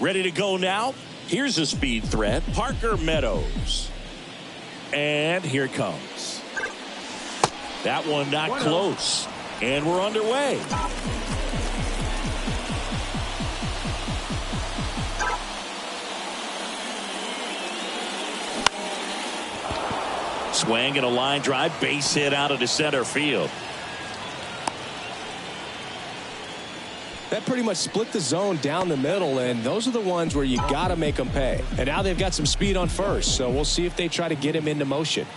Ready to go now? Here's a speed threat, Parker Meadows. And here it comes. That one not close. And we're underway. Swing and a line drive, base hit out into center field. That pretty much split the zone down the middle, and those are the ones where you got to make them pay. And now they've got some speed on first, so we'll see if they try to get him into motion.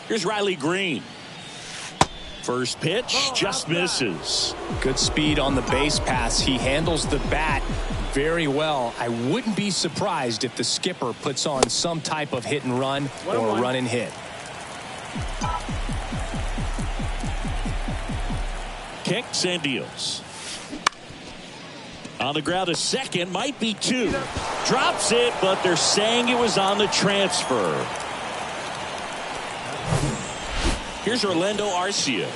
Here's Riley Green. First pitch just misses. Good speed on the base pass. He handles the bat very well. I wouldn't be surprised if the skipper puts on some type of hit and run or run and hit. Kicks and deals. On the ground, a second, might be two. Drops it, but they're saying it was on the transfer. Here's Orlando Arcia.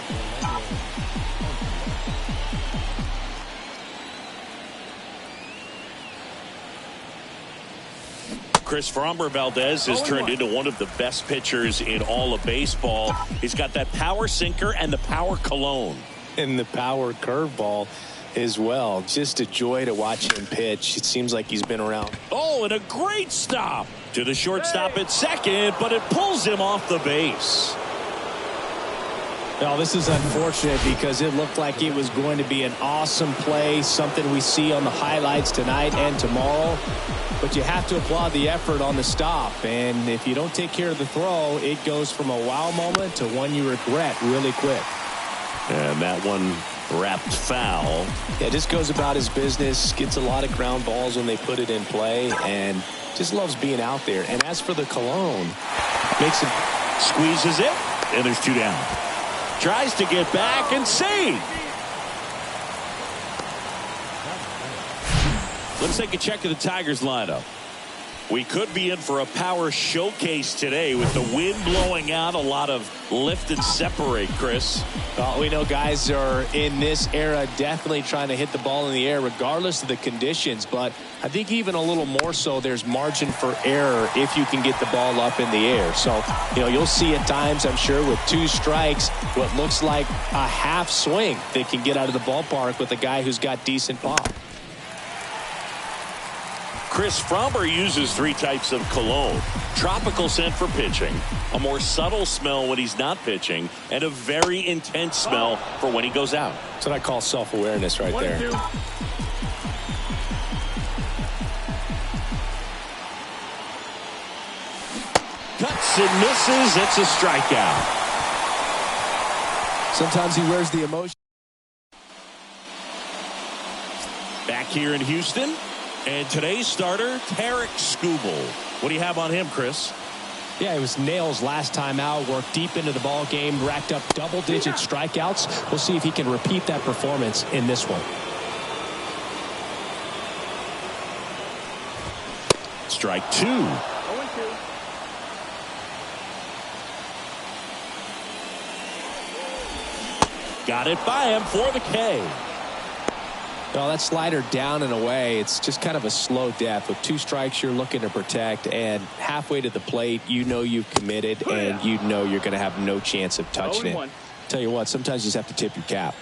Chris Framber Valdez has turned into one of the best pitchers in all of baseball. He's got that power sinker and the power cologne. And the power curveball as well. Just a joy to watch him pitch. It seems like he's been around. Oh, and a great stop to the shortstop at second, but it pulls him off the base. Now, this is unfortunate because it looked like it was going to be an awesome play, something we see on the highlights tonight and tomorrow. But you have to applaud the effort on the stop. And if you don't take care of the throw, it goes from a wow moment to one you regret really quick. And that one wrapped foul. Yeah, just goes about his business, gets a lot of ground balls when they put it in play, and just loves being out there. And as for the cologne, makes it. Squeezes it, and there's two down. Tries to get back and save. Let's take a check of the Tigers lineup. We could be in for a power showcase today with the wind blowing out, a lot of lift and separate, Chris. Well, we know guys are in this era definitely trying to hit the ball in the air regardless of the conditions, but I think even a little more so there's margin for error if you can get the ball up in the air. So, you'll see at times, I'm sure, with two strikes, what looks like a half swing that can get out of the ballpark with a guy who's got decent pop. Chris Framber uses three types of cologne. Tropical scent for pitching, a more subtle smell when he's not pitching, and a very intense smell for when he goes out. That's what I call self-awareness right there. Cuts and misses. It's a strikeout. Sometimes he wears the emotion. Back here in Houston. And today's starter, Tarek Skubal. What do you have on him, Chris? Yeah, it was nails last time out. Worked deep into the ball game, racked up double-digit strikeouts. We'll see if he can repeat that performance in this one. Strike two. 0-2. Got it by him for the K. Well, that slider down and away, it's just kind of a slow death. With two strikes, you're looking to protect, and halfway to the plate, you've committed, and you're going to have no chance of touching it. Tell you what, sometimes you just have to tip your cap.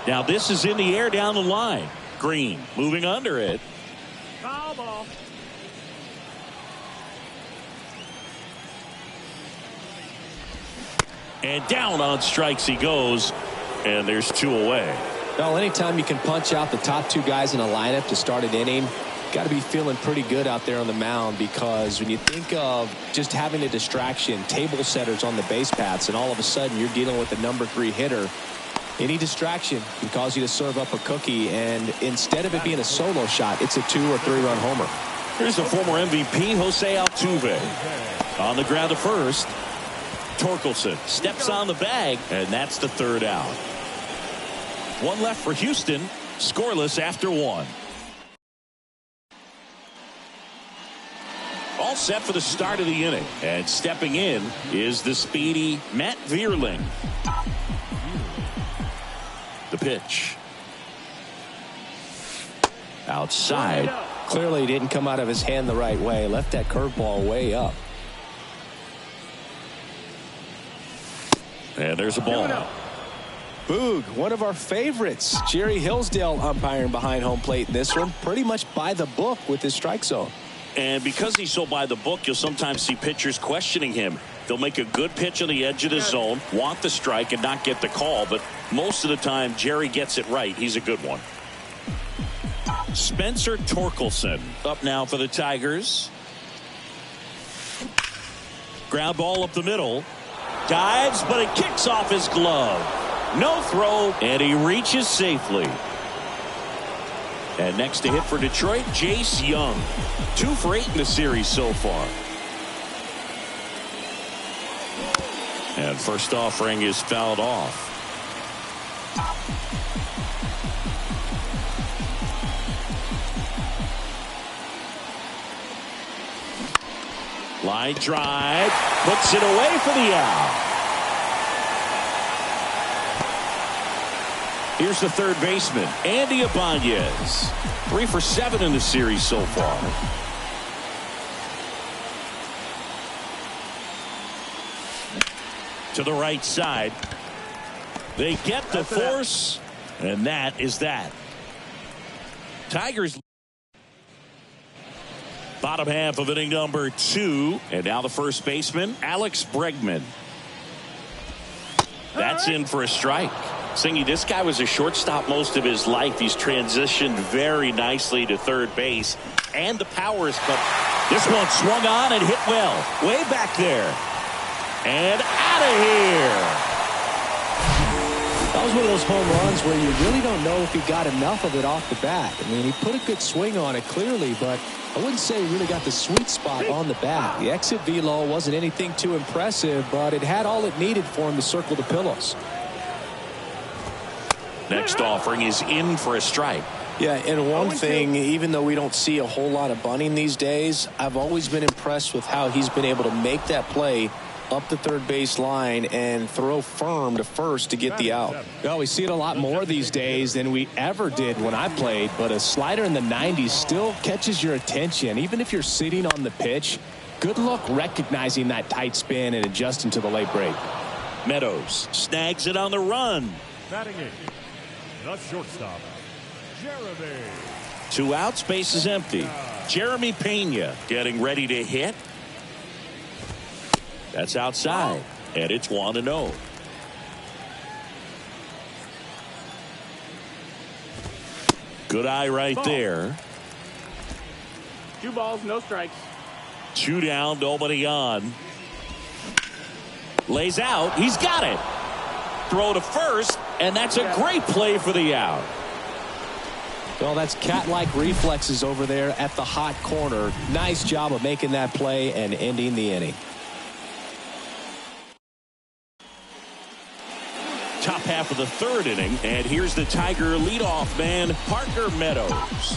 Now this is in the air down the line. Green moving under it. Foul ball. And down on strikes he goes, and there's two away. Well, anytime you can punch out the top two guys in a lineup to start an inning, got to be feeling pretty good out there on the mound, because when you think of just having a distraction, table setters on the base paths, and all of a sudden you're dealing with the number 3 hitter, any distraction can cause you to serve up a cookie, and instead of it being a solo shot, it's a 2 or 3 run homer. Here's the former MVP, Jose Altuve. On the ground to first. Torkelson steps on the bag, and that's the third out. One left for Houston, scoreless after 1. All set for the start of the inning, and stepping in is the speedy Matt Vierling. The pitch. Outside. Clearly didn't come out of his hand the right way. Left that curveball way up. And there's a ball. Boog, one of our favorites. Jerry Hillsdale umpiring behind home plate in this one. Pretty much by the book with his strike zone. And because he's so by the book, you'll sometimes see pitchers questioning him. They'll make a good pitch on the edge of the zone, want the strike, and not get the call. But most of the time, Jerry gets it right. He's a good one. Spencer Torkelson up now for the Tigers. Ground ball up the middle. Dives, but it kicks off his glove. No throw, and he reaches safely. And next to hit for Detroit, Jace Young. 2 for 8 in the series so far. And first offering is fouled off. Line drive, puts it away for the out. Here's the third baseman, Andy Ibanez. 3 for 7 in the series so far. To the right side. They get the force, and that is that. Tigers. Bottom half of inning number 2. And now the first baseman, Alex Bregman. That's in for a strike. Singy, this guy was a shortstop most of his life. He's transitioned very nicely to third base. And the power is come. This one swung on and hit well. Way back there. And out of here. That was one of those home runs where you really don't know if he got enough of it off the bat. I mean, he put a good swing on it clearly, but I wouldn't say he really got the sweet spot on the bat. The exit velo wasn't anything too impressive, but it had all it needed for him to circle the pillows. Next offering is in for a strike. Yeah, and one thing, even though we don't see a whole lot of bunting these days, I've always been impressed with how he's been able to make that play up the third base line and throw firm to first to get the out. Well, we see it a lot more these days than we ever did when I played, but a slider in the 90s still catches your attention. Even if you're sitting on the pitch, good luck recognizing that tight spin and adjusting to the late break. Meadows snags it on the run. Batting it, the shortstop, Jeremy. 2 outs, base is empty. Jeremy Pena getting ready to hit. That's outside, and it's 1-0. Good eye right there. 2 balls, no strikes. 2 down, nobody on. Lays out, he's got it. Throw to first, and that's a great play for the out. Well, that's cat-like reflexes over there at the hot corner. Nice job of making that play and ending the inning. Top half of the 3rd inning, and here's the Tiger leadoff man, Parker Meadows.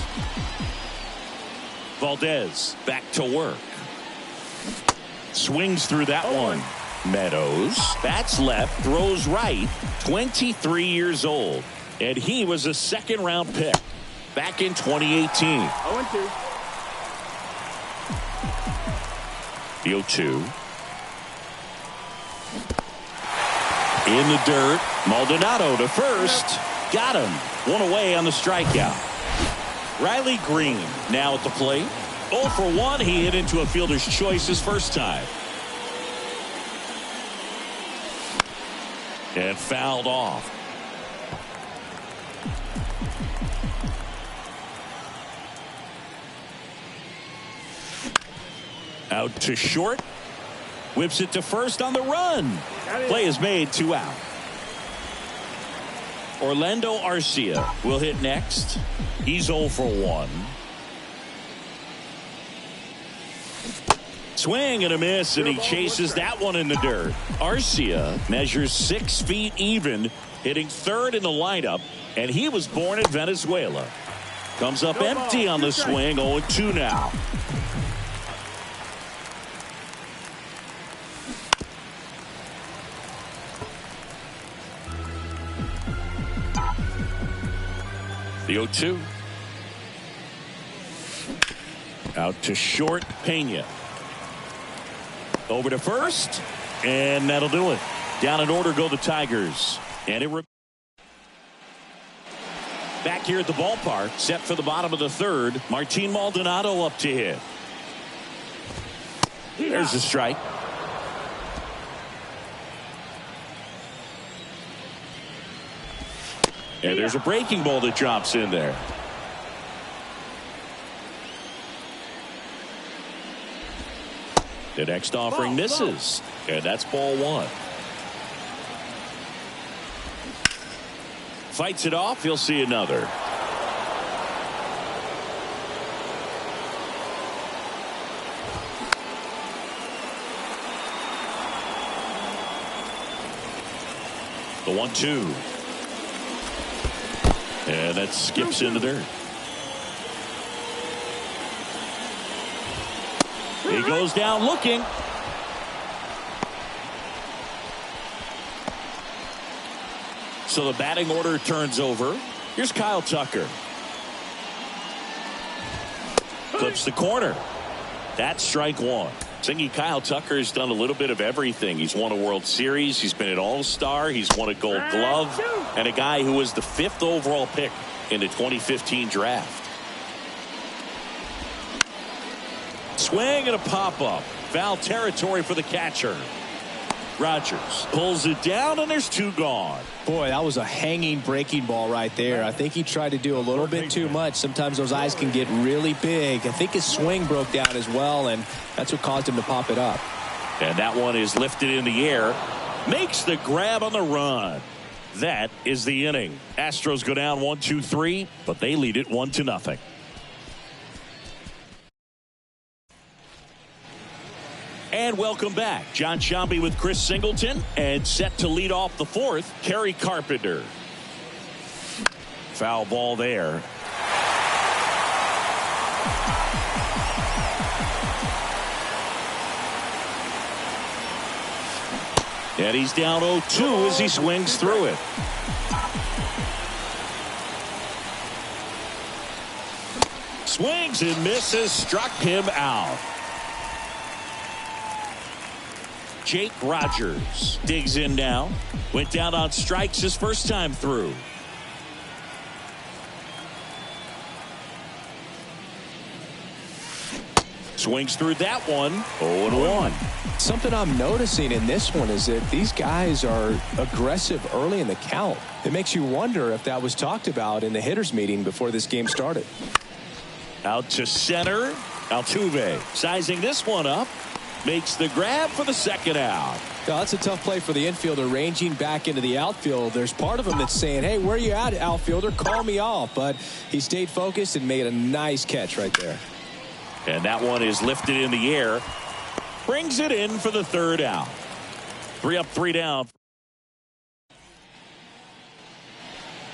Valdez back to work. Swings through that one. Meadows bats left, throws right. 23 years old, and he was a 2nd-round pick back in 2018. 0-2. The 0-2. In the dirt, Maldonado to first. Got him. 1 away on the strikeout. Riley Green now at the plate. 0 for 1. He hit into a fielder's choice his first time. And fouled off. Out to short. Whips it to first on the run. Play is made, 2 out. Orlando Arcia will hit next. He's 0 for 1. Swing and a miss, and he chases that one in the dirt. Arcia measures 6 feet even, hitting 3rd in the lineup, and he was born in Venezuela. Comes up empty on the swing, 0-2 now. The 0-2. Out to short, Pena. Over to first, and that'll do it. Down in order go the Tigers. And it back here at the ballpark, set for the bottom of the third. Martin Maldonado up to hit. There's a strike. And there's a breaking ball that drops in there. The next offering misses, and that's ball one. Fights it off. He'll see another. The 1-2. And that skips into dirt. He goes down looking. So the batting order turns over. Here's Kyle Tucker. Clips the corner. That's strike one. Thinking Kyle Tucker has done a little bit of everything. He's won a World Series. He's been an All-Star. He's won a Gold Glove. And a guy who was the 5th overall pick in the 2015 draft. Swing and a pop-up. Foul territory for the catcher. Rogers pulls it down, and there's two gone. Boy, that was a hanging breaking ball right there. I think he tried to do a little bit too much. Sometimes those eyes can get really big. I think his swing broke down as well, and that's what caused him to pop it up. And that one is lifted in the air. Makes the grab on the run. That is the inning. Astros go down 1-2-3, but they lead it 1-0. And welcome back. John Shambi with Chris Singleton, and set to lead off the fourth, Kerry Carpenter. Foul ball there. And he's down 0-2 as he swings through it. Swings and misses, struck him out. Jake Rogers digs in now. Went down on strikes his first time through. Swings through that one. 0-1. Something I'm noticing in this one is that these guys are aggressive early in the count. It makes you wonder if that was talked about in the hitters meeting before this game started. Out to center. Altuve sizing this one up. Makes the grab for the second out. Now, that's a tough play for the infielder, ranging back into the outfield. There's part of him that's saying, hey, where you at, outfielder? Call me off. But he stayed focused and made a nice catch right there. And that one is lifted in the air. Brings it in for the third out. 3 up, 3 down.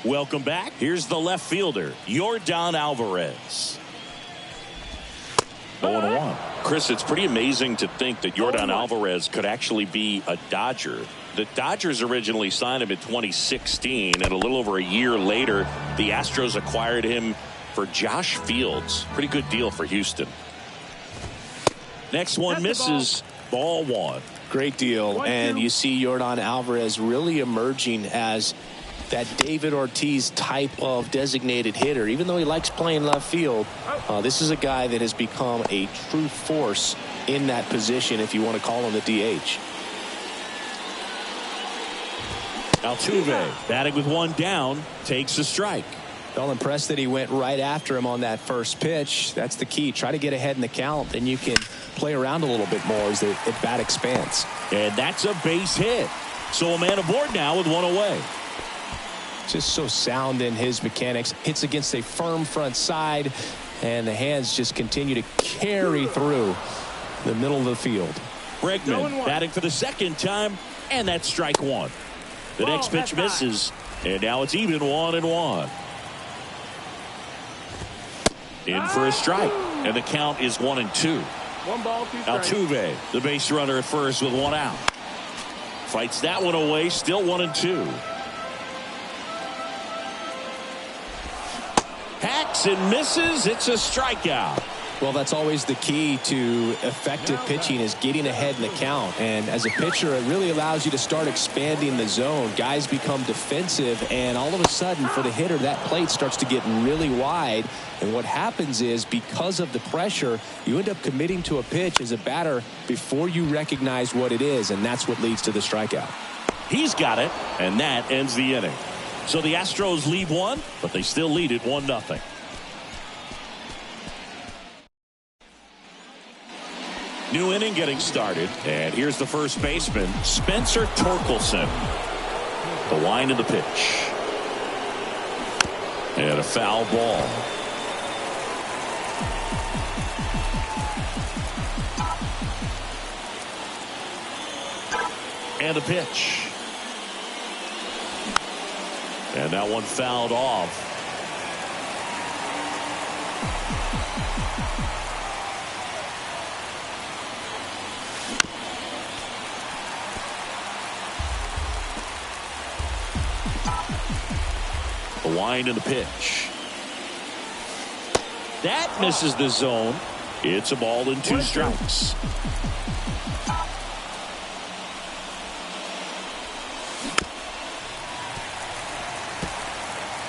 Welcome back. Here's the left fielder, Yordan Alvarez. 0-1. Chris, it's pretty amazing to think that Yordan Alvarez could actually be a Dodger. The Dodgers originally signed him in 2016, and a little over a year later, the Astros acquired him for Josh Fields. Pretty good deal for Houston. Next one misses. Ball one. Great deal. And you see Yordan Alvarez really emerging as that David Ortiz type of designated hitter. Even though he likes playing left field, this is a guy that has become a true force in that position, if you want to call him the DH. Altuve batting with one down, takes a strike. Well, impressed that he went right after him on that first pitch. That's the key. Try to get ahead in the count, then you can play around a little bit more as the at bat expands. And that's a base hit. So a man aboard now with one away. Just so sound in his mechanics. Hits against a firm front side, and the hands just continue to carry through the middle of the field. Bregman batting for the second time, and that's strike one. The next pitch misses, and now it's even 1-1. In for a strike, and the count is 1-2. 1 ball, 2 strikes. Altuve, the base runner at first with one out. Fights that one away, still 1-2. Swings and misses. It's a strikeout. Well, that's always the key to effective pitching, is getting ahead in the count. And as a pitcher, it really allows you to start expanding the zone. Guys become defensive, and all of a sudden, for the hitter, that plate starts to get really wide. And what happens is, because of the pressure, you end up committing to a pitch as a batter before you recognize what it is, and that's what leads to the strikeout. He's got it, and that ends the inning. So the Astros lead one, but they still lead it 1-0. New inning getting started, and here's the first baseman, Spencer Torkelson. The wind of the pitch. And a foul ball. And a pitch. And that one fouled off. The wind and the pitch. That misses the zone. It's a ball and 2 strikes.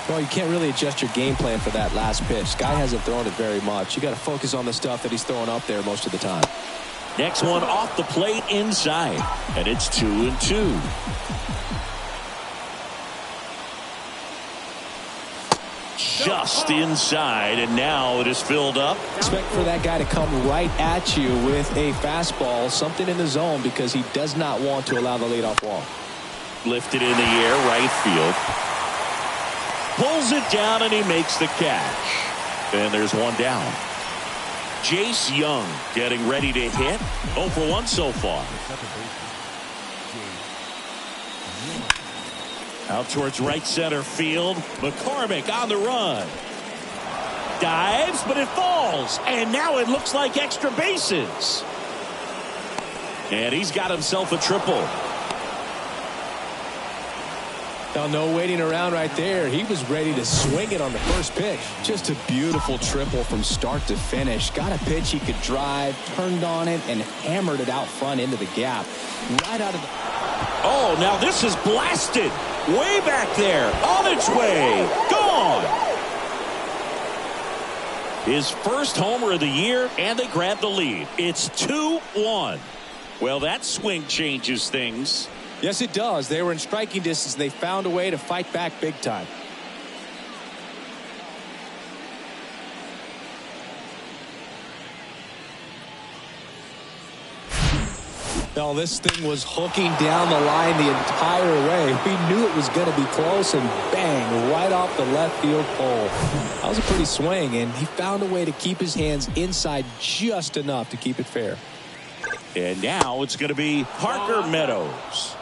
Well, you can't really adjust your game plan for that last pitch. Guy hasn't thrown it very much. You got to focus on the stuff that he's throwing up there most of the time. Next one off the plate inside, and it's 2-2. Just inside, and now it is filled up. Expect for that guy to come right at you with a fastball, something in the zone, because he does not want to allow the leadoff walk. Lifted in the air, right field. Pulls it down, and he makes the catch. And there's one down. Jace Young getting ready to hit. 0 for 1 so far. Out towards right center field. McCormick on the run. Dives, but it falls. And now it looks like extra bases. And he's got himself a triple. Now, no waiting around right there. He was ready to swing it on the first pitch. Just a beautiful triple from start to finish. Got a pitch he could drive, turned on it, and hammered it out front into the gap. Right out of the... Oh, now this is blasted. Way back there. On its way. Gone. His first homer of the year, and they grab the lead. It's 2-1. Well, that swing changes things. Yes, it does. They were in striking distance. They found a way to fight back big time. No, this thing was hooking down the line the entire way. We knew it was going to be close, and bang, right off the left field pole. That was a pretty swing, and he found a way to keep his hands inside just enough to keep it fair. And now it's going to be Parker Meadows.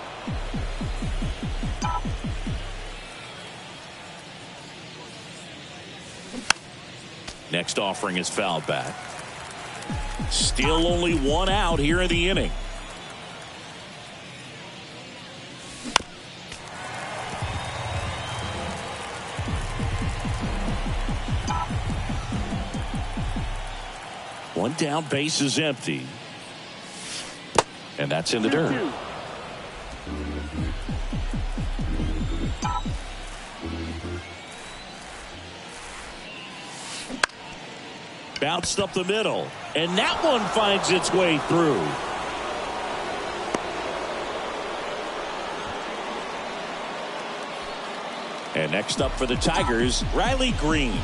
Next offering is fouled back. Still only 1 out here in the inning. One down, base is empty. And that's in the dirt. Bounced up the middle, and that one finds its way through. And next up for the Tigers, Riley Green.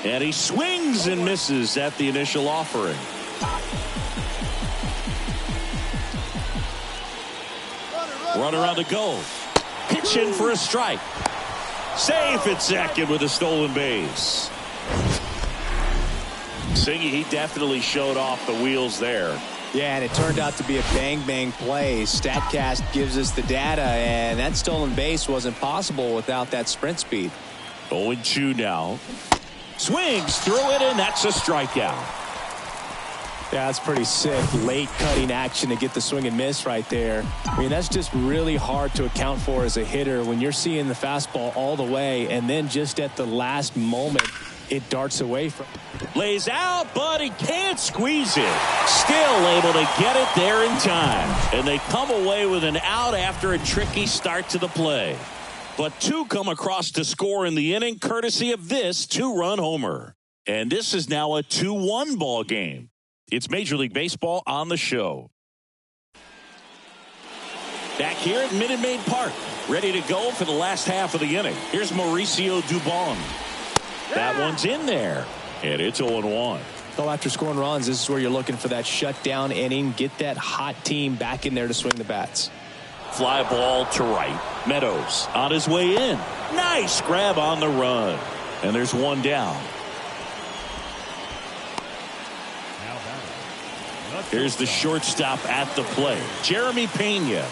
And he swings and misses at the initial offering. Runner on the go. Pitch in for a strike. Safe at second with a stolen base. Singy, he definitely showed off the wheels there. Yeah, and it turned out to be a bang-bang play. StatCast gives us the data, and that stolen base wasn't possible without that sprint speed. 0-2 now. Swings through it, and that's a strikeout. Yeah, that's pretty sick. Late cutting action to get the swing and miss right there. I mean, that's just really hard to account for as a hitter when you're seeing the fastball all the way and then just at the last moment it darts away from. Lays out, but he can't squeeze it. Still able to get it there in time. And they come away with an out after a tricky start to the play. But two come across to score in the inning courtesy of this two-run homer. And this is now a 2-1 ball game. It's Major League Baseball on the show. Back here at Minute Maid Park, ready to go for the last half of the inning. Here's Mauricio Dubon. That one's in there, and it's 0-1. Well, after scoring runs, this is where you're looking for that shutdown inning. Get that hot team back in there to swing the bats. Fly ball to right. Meadows on his way in. Nice grab on the run. And there's one down. Here's the shortstop at the plate, Jeremy Pena.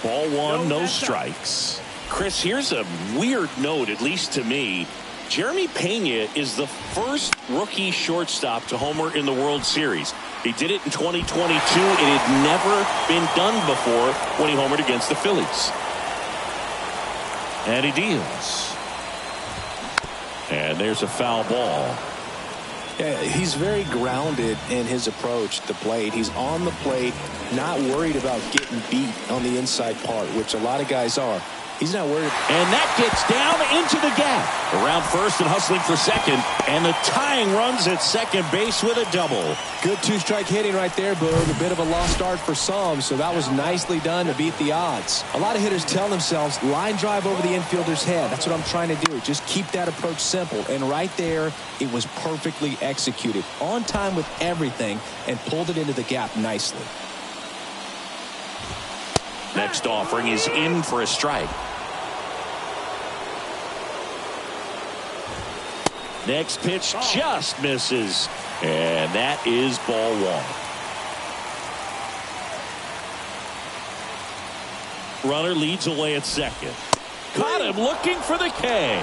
Ball one, no strikes. Chris, here's a weird note, at least to me. Jeremy Pena is the first rookie shortstop to homer in the World Series. He did it in 2022. It had never been done before when he homered against the Phillies. And he deals. And there's a foul ball. Yeah, he's very grounded in his approach to the plate. He's on the plate, not worried about getting beat on the inside part, which a lot of guys are. He's not worried. And that gets down into the gap. Around first and hustling for second. And the tying runs at second base with a double. Good two-strike hitting right there, Boog. A bit of a lost start for some, so that was nicely done to beat the odds. A lot of hitters tell themselves, line drive over the infielder's head. That's what I'm trying to do. Just keep that approach simple. And right there, it was perfectly executed. On time with everything and pulled it into the gap nicely. Next offering is in for a strike. Next pitch just misses. And that is ball one. Runner leads away at second. Caught him looking for the K.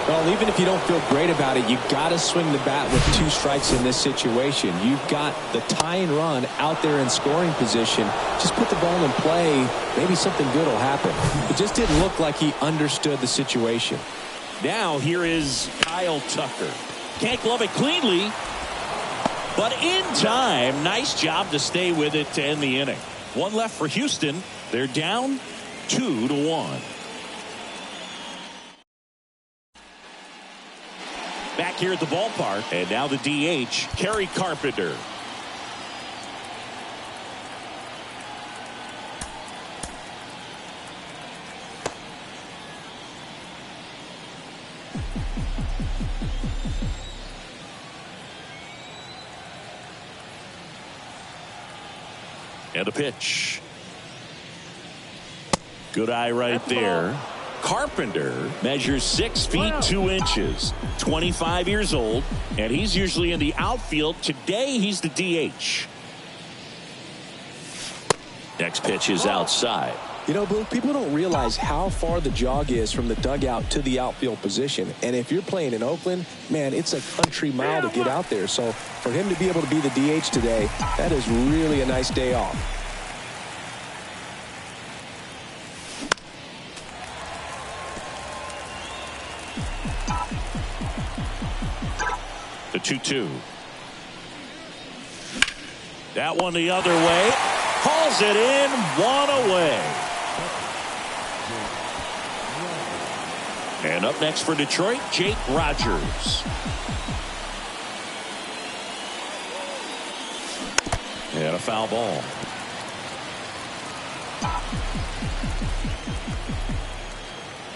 Well, even if you don't feel great about it, you got to swing the bat with two strikes in this situation. You've got the tying run out there in scoring position. Just put the ball in play. Maybe something good will happen. It just didn't look like he understood the situation. Now here is Kyle Tucker. Can't glove it cleanly, but in time. Nice job to stay with it to end the inning. One left for Houston. They're down 2-1. Back here at the ballpark, and now the DH, Kerry Carpenter. And a pitch. Good eye right there. Carpenter measures 6 feet 2 inches, 25 years old, and he's usually in the outfield. Today he's the DH. Next pitch is outside. You know, Boog, people don't realize how far the jog is from the dugout to the outfield position. And if you're playing in Oakland, man, it's a country mile to get out there. So for him to be able to be the DH today, that is really a nice day off. The 2-2. That one the other way. Hauls it in, one away. And up next for Detroit, Jake Rogers. And a foul ball.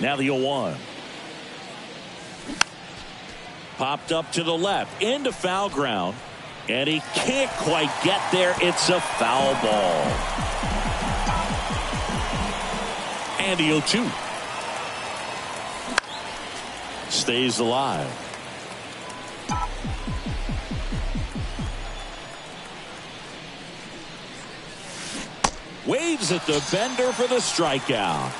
Now the 0-1. Popped up to the left into foul ground, and he can't quite get there. It's a foul ball. And the 0-2 stays alive. Waves at the bender for the strikeout.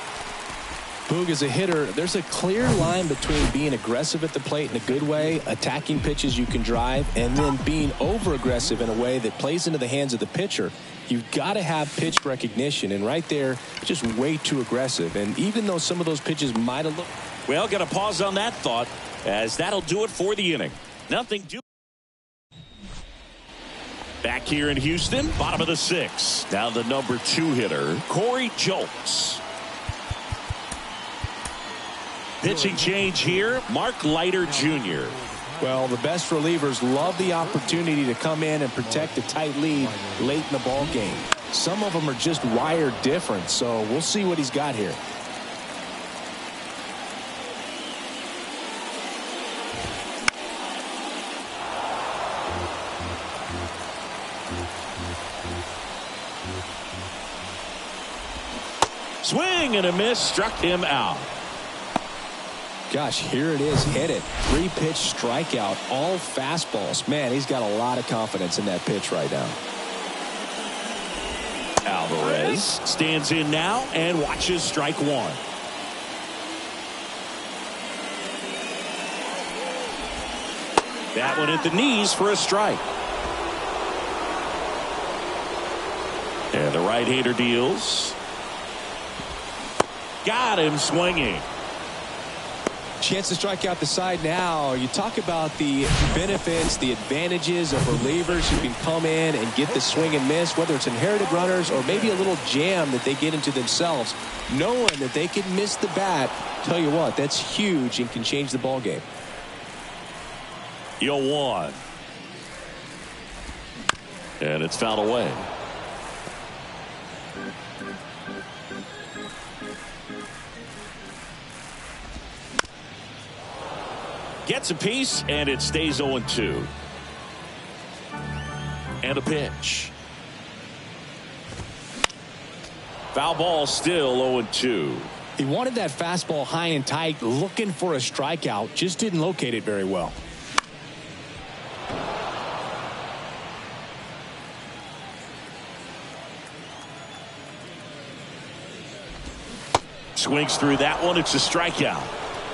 Boog, as a hitter, there's a clear line between being aggressive at the plate in a good way, attacking pitches you can drive, and then being over-aggressive in a way that plays into the hands of the pitcher. You've got to have pitch recognition, and right there, just way too aggressive. And even though some of those pitches might have looked... Well, got to pause on that thought, as that'll do it for the inning. Nothing to... Back here in Houston, bottom of the 6th. Now the number 2 hitter, Corey Julks. Pitching change here, Mark Leiter Jr. Well, the best relievers love the opportunity to come in and protect a tight lead late in the ball game. Some of them are just wired different, so we'll see what he's got here. Swing and a miss, struck him out. Gosh, here it is. Hit it. 3-pitch strikeout. All fastballs. Man, he's got a lot of confidence in that pitch right now. Alvarez stands in now and watches strike 1. That one at the knees for a strike. And the right-hander deals. Got him swinging. Chance to strike out the side now. You talk about the benefits, the advantages of relievers who can come in and get the swing and miss, whether it's inherited runners or maybe a little jam that they get into themselves. Knowing that they can miss the bat, tell you what, that's huge and can change the ball game. 0-1. And it's fouled away. Gets a piece, and it stays 0-2. And a pitch. Foul ball, still 0-2. He wanted that fastball high and tight, looking for a strikeout, just didn't locate it very well. Swings through that one. It's a strikeout.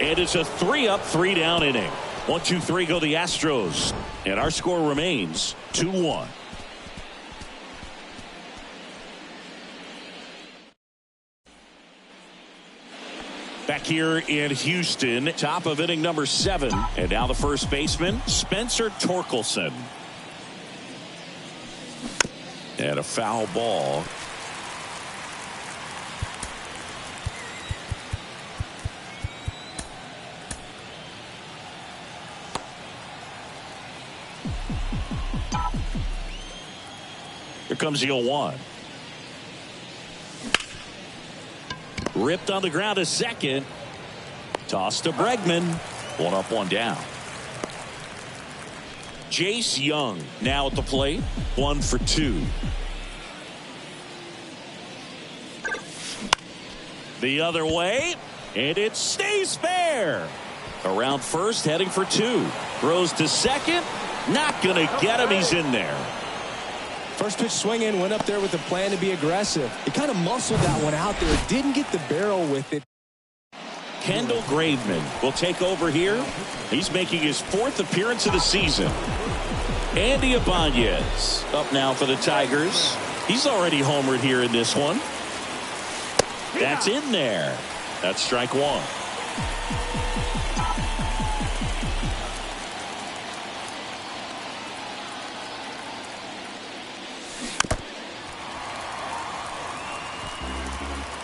And it's a 3-up, 3-down inning. 1-2-3 go the Astros. And our score remains 2-1. Back here in Houston, top of inning number 7. And now the first baseman, Spencer Torkelson. And a foul ball. Here comes the 0-1. Ripped on the ground to second. Toss to Bregman. 1 up, 1 down. Jace Young now at the plate. 1 for 2. The other way. And it stays fair. Around first, heading for 2. Throws to second. Not going to get him. He's in there. First pitch swinging, went up there with a plan to be aggressive. He kind of muscled that one out there. Didn't get the barrel with it. Kendall Graveman will take over here. He's making his 4th appearance of the season. Andy Ibanez up now for the Tigers. He's already homered here in this one. That's in there. That's strike 1.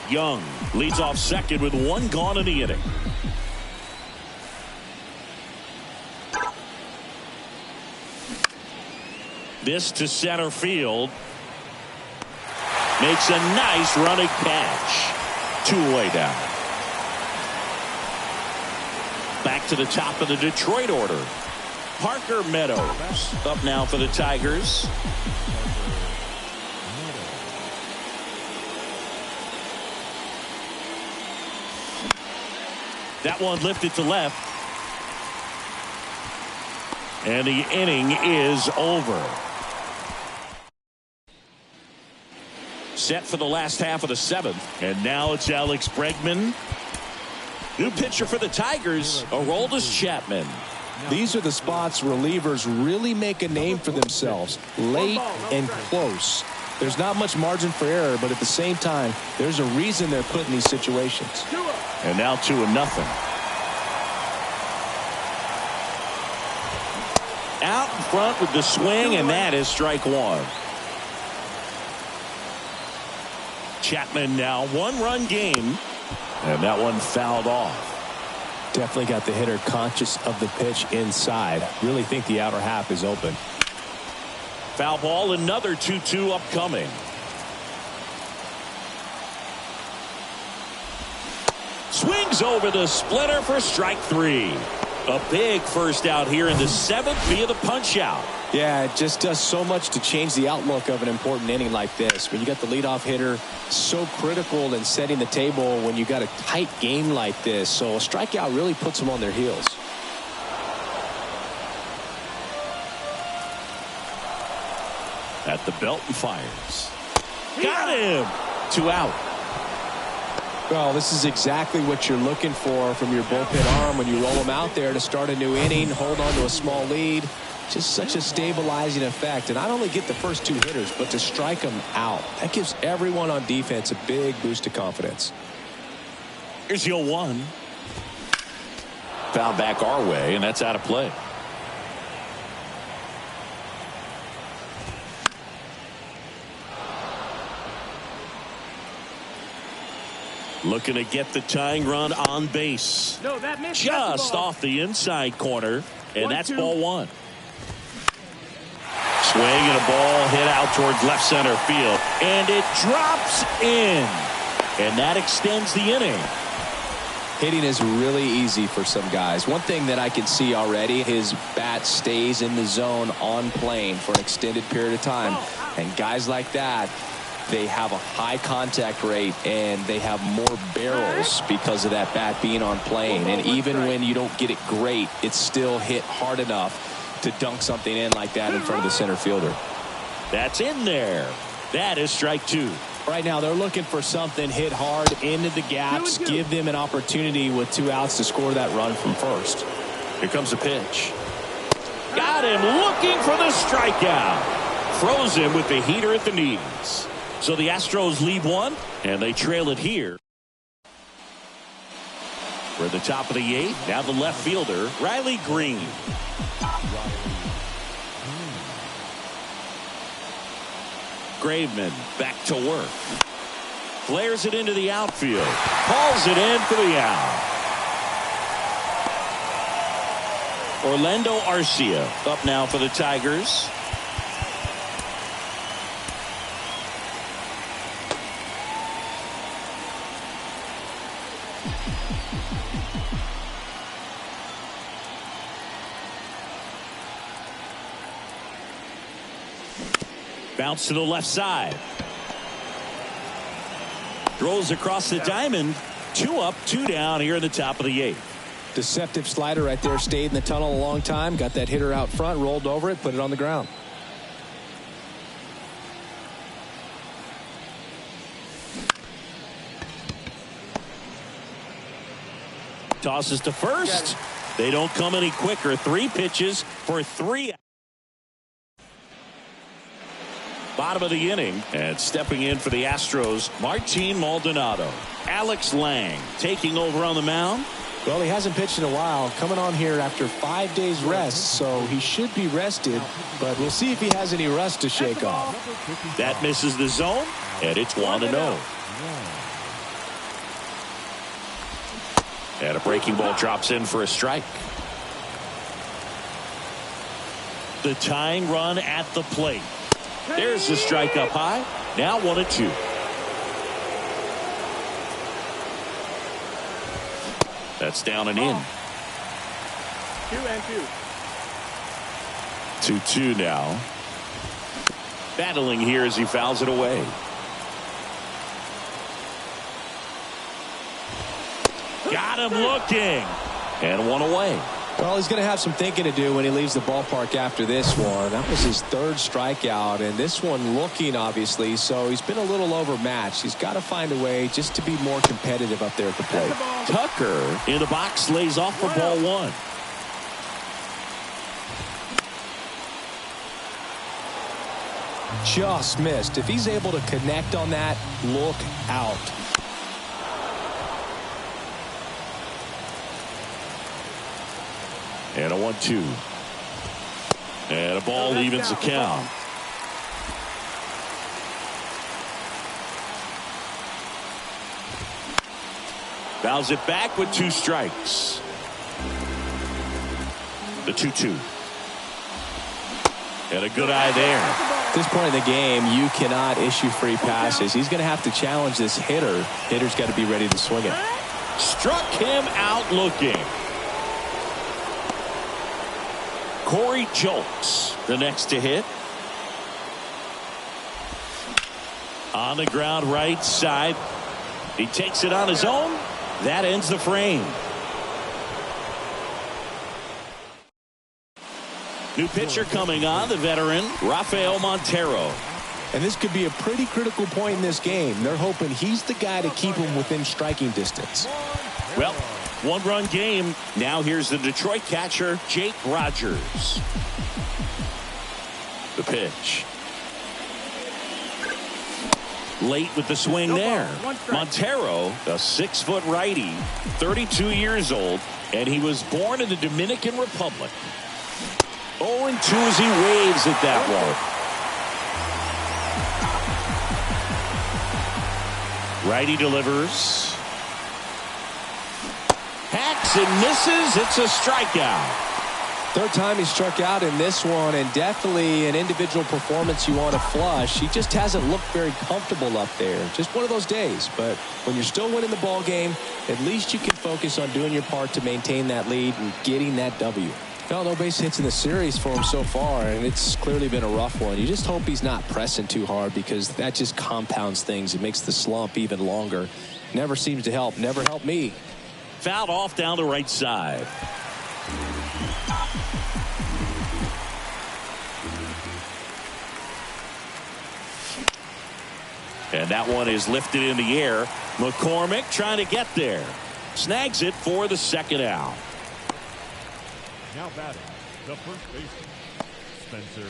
Young leads off second with 1 gone in the inning. This to center field. Makes a nice running catch. 2 away down. Back to the top of the Detroit order. Parker Meadows up now for the Tigers. That one lifted to left. And the inning is over. Set for the last half of the 7th. And now it's Alex Bregman New pitcher for the Tigers, Aroldis Chapman. These are the spots relievers really make a name for themselves. Late and close. There's not much margin for error, but at the same time, there's a reason they're put in these situations. And now 2-0. Out in front with the swing, and that is strike one. Chapman now 1-run game, and that one fouled off. Definitely got the hitter conscious of the pitch inside. Really think the outer half is open. Foul ball, another 2-2 upcoming. Swings over the splitter for strike three. A big first out here in the seventh via the punch out. Yeah, it just does so much to change the outlook of an important inning like this. When you got the leadoff hitter, so critical in setting the table when you got a tight game like this. So a strikeout really puts them on their heels. At the belt and fires. Got him. 2 out. Well, this is exactly what you're looking for from your bullpen arm when you roll them out there to start a new inning, hold on to a small lead. Just such a stabilizing effect. And not only get the first two hitters, but to strike them out. That gives everyone on defense a big boost of confidence. Here's the 0-1. Foul back our way, and that's out of play. Looking to get the tying run on base. No, that missed. Just off the inside corner, and that's 1-2. ball one. Swing and a ball hit out towards left center field, and it drops in, and that extends the inning. Hitting is really easy for some guys. One thing that I can see already, his bat stays in the zone on plane for an extended period of time, and guys like that, they have a high contact rate and they have more barrels because of that bat being on plane. And even when you don't get it great, it's still hit hard enough to dunk something in like that in front of the center fielder. That's in there. That is strike two. Right now they're looking for something hit hard into the gaps, give them an opportunity with 2 outs to score that run from first. Here comes the pitch. Got him looking for the strikeout. Froze him with the heater at the knees. So the Astros lead one, and they trail it here. We're at the top of the eighth. Now the left fielder, Riley Green. Graveman back to work. Flares it into the outfield. Calls it in for the out. Orlando Arcia up now for the Tigers. Bounce to the left side. Throws across the diamond. 2 up, 2 down here in the top of the eighth. Deceptive slider right there. Stayed in the tunnel a long time. Got that hitter out front. Rolled over it. Put it on the ground. Tosses to first. They don't come any quicker. 3 pitches for 3. Bottom of the inning, and stepping in for the Astros, Martin Maldonado. Alex Lang taking over on the mound. Well, he hasn't pitched in a while. Coming on here after 5 days rest, so he should be rested, but we'll see if he has any rust to shake off. That misses the zone, and it's 1-0. And a breaking ball drops in for a strike. The tying run at the plate. There's the strike up high. Now 1-2. That's down and in. 2-2. 2-2 now. Battling here as he fouls it away. Got him looking. And 1 away. Well, he's going to have some thinking to do when he leaves the ballpark after this one. That was his third strikeout, and this one looking, obviously, so he's been a little overmatched. He's got to find a way just to be more competitive up there at the plate. Tucker in the box lays off for ball one. Just missed. If he's able to connect on that, look out. And a 1-2. And a ball evens the count. Fouls it back with 2 strikes. The 2-2. And a good eye there. At this point in the game, you cannot issue free passes. He's going to have to challenge this hitter. Hitter's got to be ready to swing it. Struck him out looking. Corey Julks, the next to hit. On the ground right side. He takes it on his own. That ends the frame. New pitcher coming on, the veteran, Rafael Montero. And this could be a pretty critical point in this game. They're hoping he's the guy to keep him within striking distance. Well, 1-run game. Now here's the Detroit catcher, Jake Rogers. The pitch. Late with the swing there. Montero, a 6-foot righty, 32 years old, and he was born in the Dominican Republic. 0-2 as he waves at that one. Righty delivers. Hacks and misses. It's a strikeout. Third time he struck out in this one, and definitely an individual performance you want to flush. He just hasn't looked very comfortable up there. Just one of those days. But when you're still winning the ball game, at least you can focus on doing your part to maintain that lead and getting that W. Well, no base hits in the series for him so far, and it's clearly been a rough one. You just hope he's not pressing too hard, because that just compounds things. It makes the slump even longer. Never seems to help. Never helped me. Fouled off down the right side. And that one is lifted in the air. McCormick trying to get there. Snags it for the second out. Now batting, the first baseman, Spencer.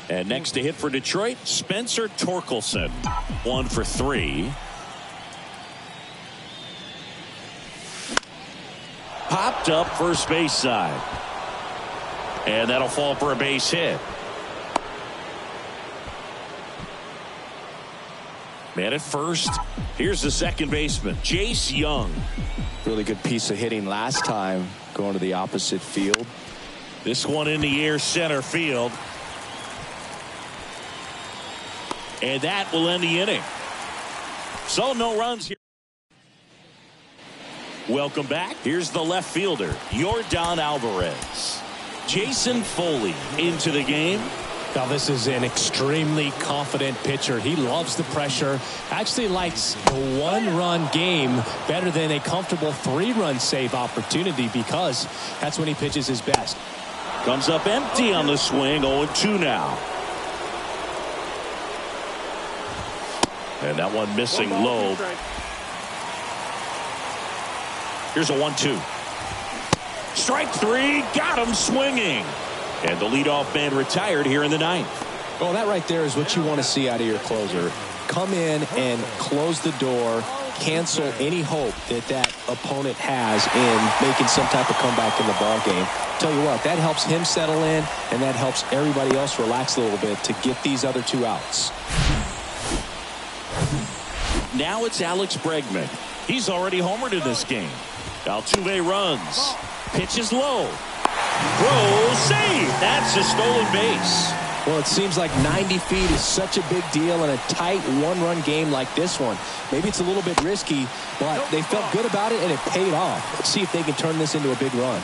And next to hit for Detroit, Spencer Torkelson. 1 for 3. Popped up first base side. And that'll fall for a base hit. Man at first. Here's the second baseman, Jace Young. Really good piece of hitting last time, going to the opposite field. This one in the air, center field. And that will end the inning. So no runs here. Welcome back. Here's the left fielder, Yordan Alvarez. Jason Foley into the game. Now, this is an extremely confident pitcher. He loves the pressure. Actually likes the one-run game better than a comfortable 3-run save opportunity, because that's when he pitches his best. Comes up empty on the swing. 0-2 now. And that one missing low. Here's a 1-2. Strike 3. Got him swinging. And the leadoff man retired here in the 9th. Well, that right there is what you want to see out of your closer. Come in and close the door, cancel any hope that that opponent has in making some type of comeback in the ball game. Tell you what, that helps him settle in, and that helps everybody else relax a little bit to get these other 2 outs. Now it's Alex Bregman. He's already homered in this game. Altuve runs. Pitches low. Throw, save. That's a stolen base. Well, it seems like 90 feet is such a big deal in a tight 1-run game like this one. Maybe it's a little bit risky, but they felt good about it, and it paid off. Let's see if they can turn this into a big run.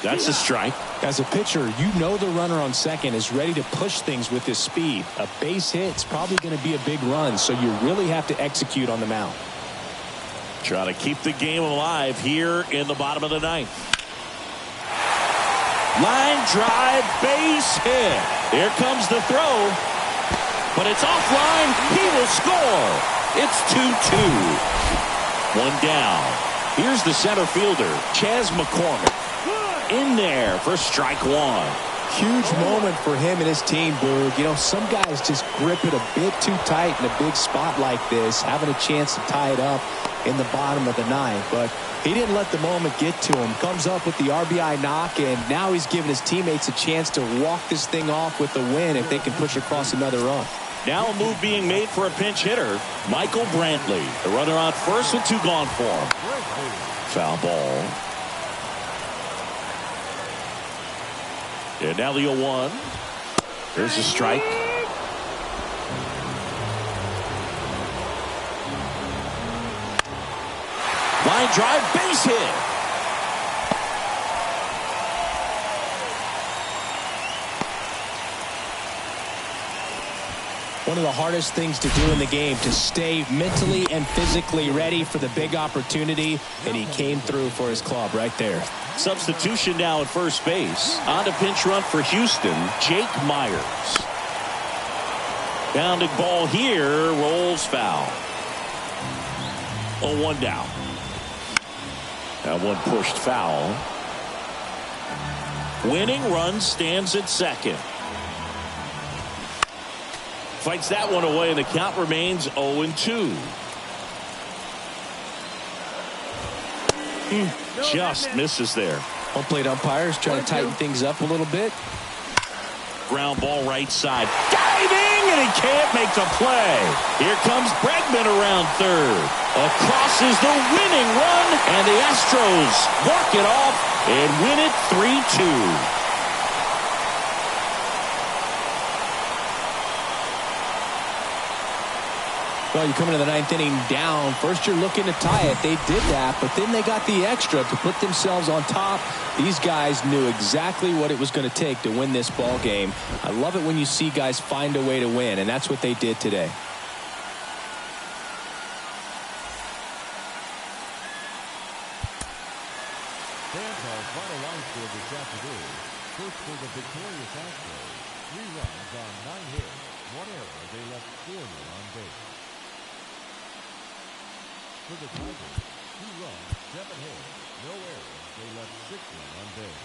That's a strike. As a pitcher, you know the runner on second is ready to push things with his speed. A base hit's probably going to be a big run, so you really have to execute on the mound. Trying to keep the game alive here in the bottom of the 9th. Line drive, base hit. Here comes the throw. But it's offline. He will score. It's 2-2. One down. Here's the center fielder, Chas McCormick. In there for strike one. Huge moment for him and his team, Boog. You know, some guys just grip it a bit too tight in a big spot like this, having a chance to tie it up in the bottom of the ninth. But he didn't let the moment get to him. Comes up with the RBI knock, and now he's giving his teammates a chance to walk this thing off with the win if they can push across another run. Now a move being made for a pinch hitter, Michael Brantley. The runner on first with two gone for him. Foul ball. And now the 0-1. There's a strike. Line drive, base hit. One of the hardest things to do in the game, to stay mentally and physically ready for the big opportunity, and he came through for his club right there. Substitution now at first base. On to pinch run for Houston, Jake Myers. Bounding ball here, rolls foul. 0-1 down. That one pushed foul. Winning run stands at second. Fights that one away, and the count remains 0-2. Just misses there. Home plate umpires trying to tighten things up a little bit. Ground ball right side. Diving, and he can't make the play. Here comes Bregman around third. Across is the winning run, and the Astros walk it off and win it 3-2. Well, you come into the ninth inning down. First, you're looking to tie it. They did that, but then they got the extra to put themselves on top. These guys knew exactly what it was going to take to win this ball game. I love it when you see guys find a way to win, and that's what they did today. Fans our final line score this afternoon. First for the victorious Astros. 3 runs on 9 hits. 1 error. They left 4 men on base. For the Tigers, 2 runs, 7 hits, no errors. They left 6 men on base.